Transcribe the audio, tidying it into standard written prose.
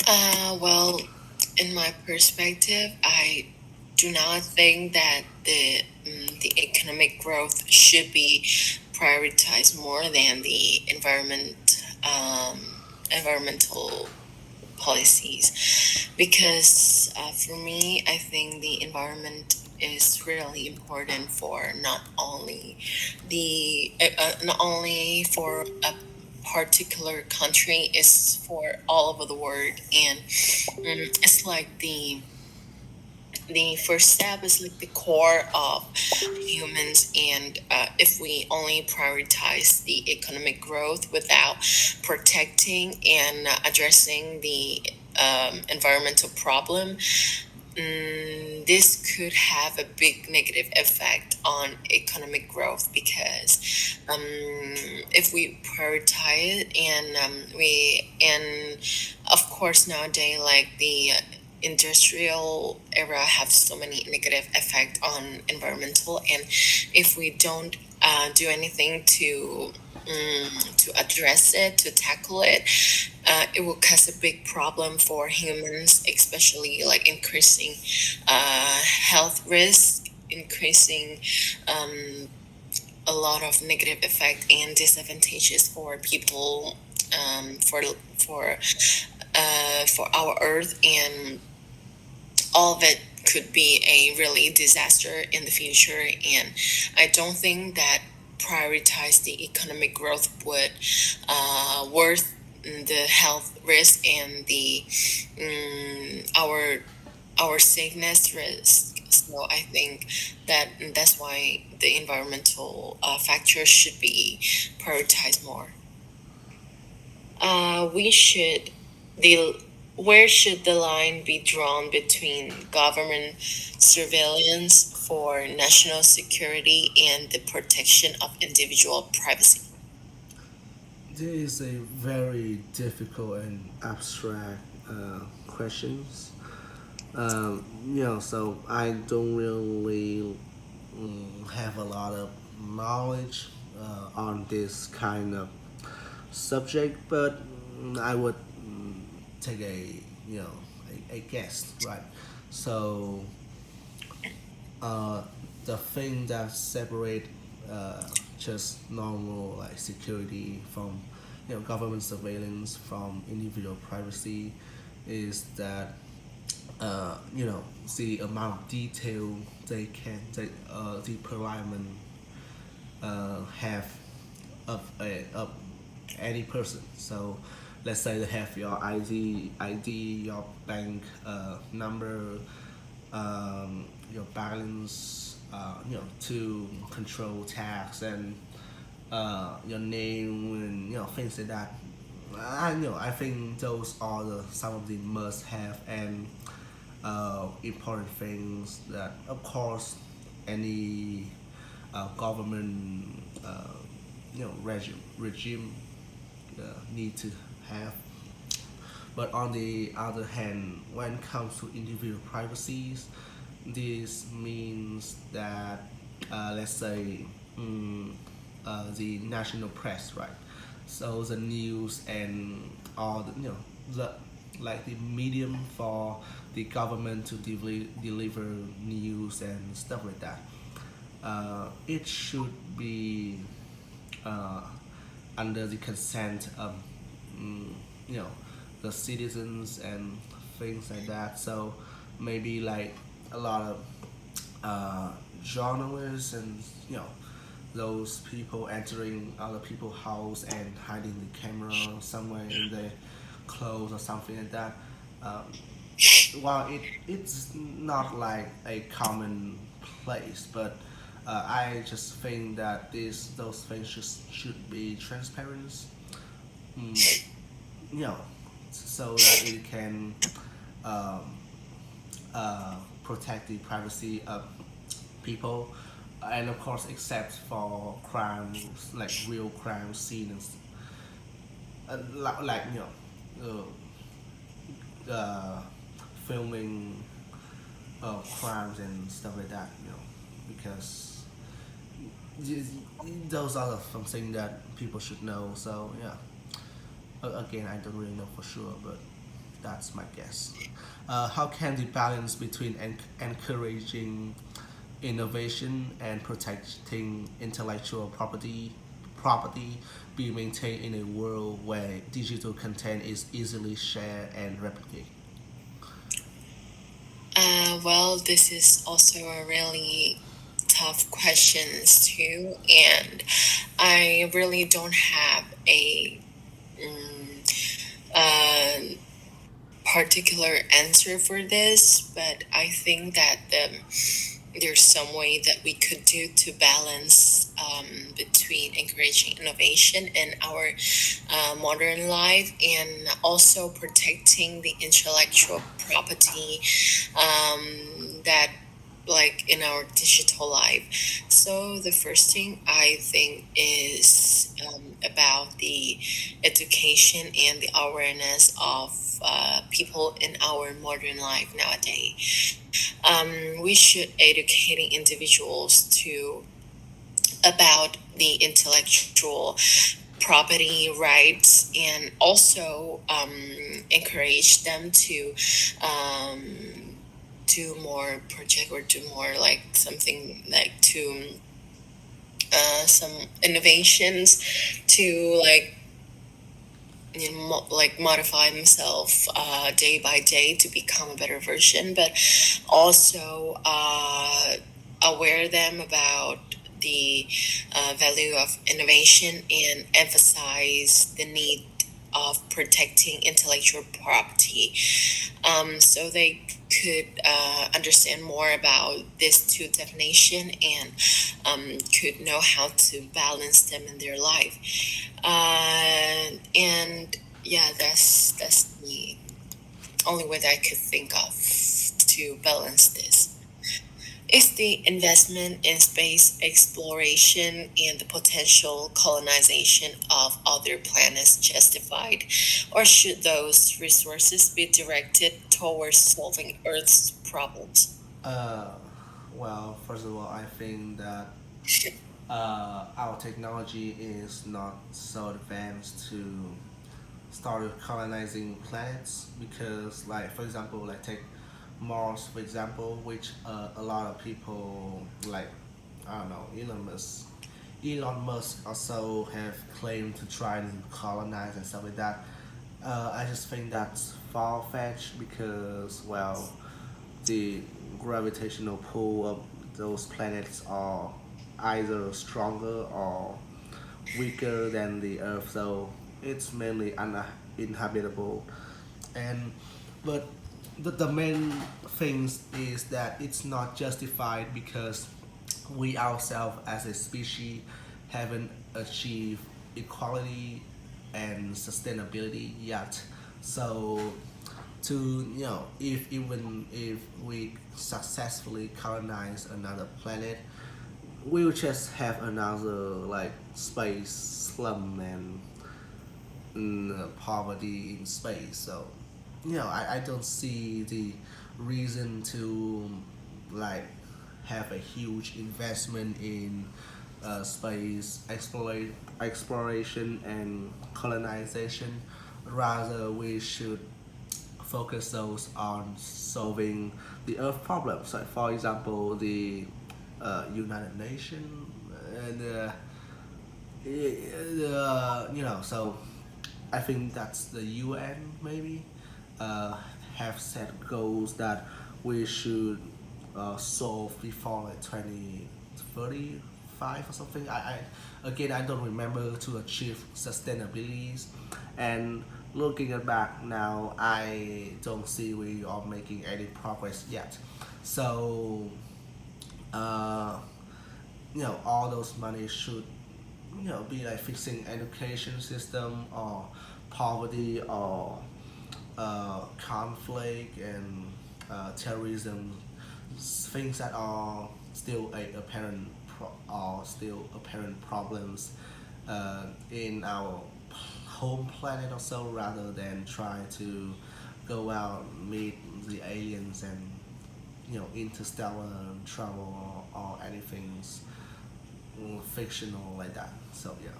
Well, in my perspective, I do not think that the economic growth should be prioritized more than the environmental policies, because for me, I think the environment is really important for not only for a particular country, is for all over the world. And it's like the first step is like the core of humans. And if we only prioritize the economic growth without protecting and addressing the environmental problem, this could have a big negative effect on economic growth, because if we prioritize it, and of course nowadays, like the industrial era have so many negative effect on environmental. And if we don't do anything to address it, to tackle it, it will cause a big problem for humans, especially like increasing health risk, increasing um, a lot of negative effect and disadvantages for people, um, for for for our Earth. And all of it could be a really disaster in the future. And I don't think that prioritize the economic growth would worth the health risk and the our safeness risk. So I think that's why the environmental factors should be prioritized more. We should the Where should the line be drawn between government surveillance for national security and the protection of individual privacy? This is a very difficult and abstract questions. So I don't really have a lot of knowledge on this kind of subject, but I would take a guess, right? So uh, the thing that separate just normal like security from government surveillance from individual privacy is that the amount of detail the parliament have of any person. So let's say they have your ID, your bank number, your balance, to control tax and your name and things like that. I think those are some of the must have and important things that of course any government regime need to have. But on the other hand, when it comes to individual privacies, this means that let's say the national press, right? So the news and all the like the medium for the government to deliver news and stuff like that. It should be uh, under the consent of mm, you know the citizens and things like that. So maybe like a lot of journalists and those people entering other people's house and hiding the camera somewhere in their clothes or something like that. Um, while it's not like a common place, but I just think that those things should be transparent, mm, you know, so that it can um, protect the privacy of people, and of course, except for crimes like real crime scenes, like filming crimes and stuff like that, because those are something that people should know. So yeah, again, I don't really know for sure, but That's my guess. How can the balance between encouraging innovation and protecting intellectual property be maintained in a world where digital content is easily shared and replicated? Well, this is also a really tough questions too, and I really don't have a uh, particular answer for this, but I think that there's some way that we could do to balance between encouraging innovation in our modern life and also protecting the intellectual property that like in our digital life. So the first thing I think is about the education and the awareness of people in our modern life nowadays. We should educating individuals to about the intellectual property rights and also encourage them to do more project or do more like something like to some innovations to like like modify themselves day by day to become a better version, but also aware them about the value of innovation and emphasize the need of protecting intellectual property, so they could understand more about this two definition and could know how to balance them in their life. And yeah, that's the only way that I could think of to balance this. Is the investment in space exploration and the potential colonization of other planets justified, or should those resources be directed towards solving Earth's problems? Uh, well, first of all, I think that our technology is not so advanced to start colonizing planets because, like, for example, like take Mars, for example, which a lot of people like, I don't know, Elon Musk also have claimed to try to colonize and stuff like that. I just think that's far fetched because, well, the gravitational pull of those planets are either stronger or weaker than the Earth, so it's mainly uninhabitable. And but the main things is that it's not justified because we ourselves as a species haven't achieved equality and sustainability yet. So to if even if we successfully colonize another planet, we will just have another like space slum and poverty in space. So I don't see the reason to like have a huge investment in space exploration and colonization. Rather, we should focus those on solving the Earth problems. Like for example, the United Nations and so I think that's the UN maybe have set goals that we should solve before like 2035 or something. Again, I don't remember to achieve sustainability, and looking at back now, I don't see we are making any progress yet. So uh, all those money should be like fixing education system or poverty or conflict and terrorism, things that are still apparent problems in our home planet or so, rather than try to go out and meet the aliens and interstellar travel or anything fictional like that. So yeah.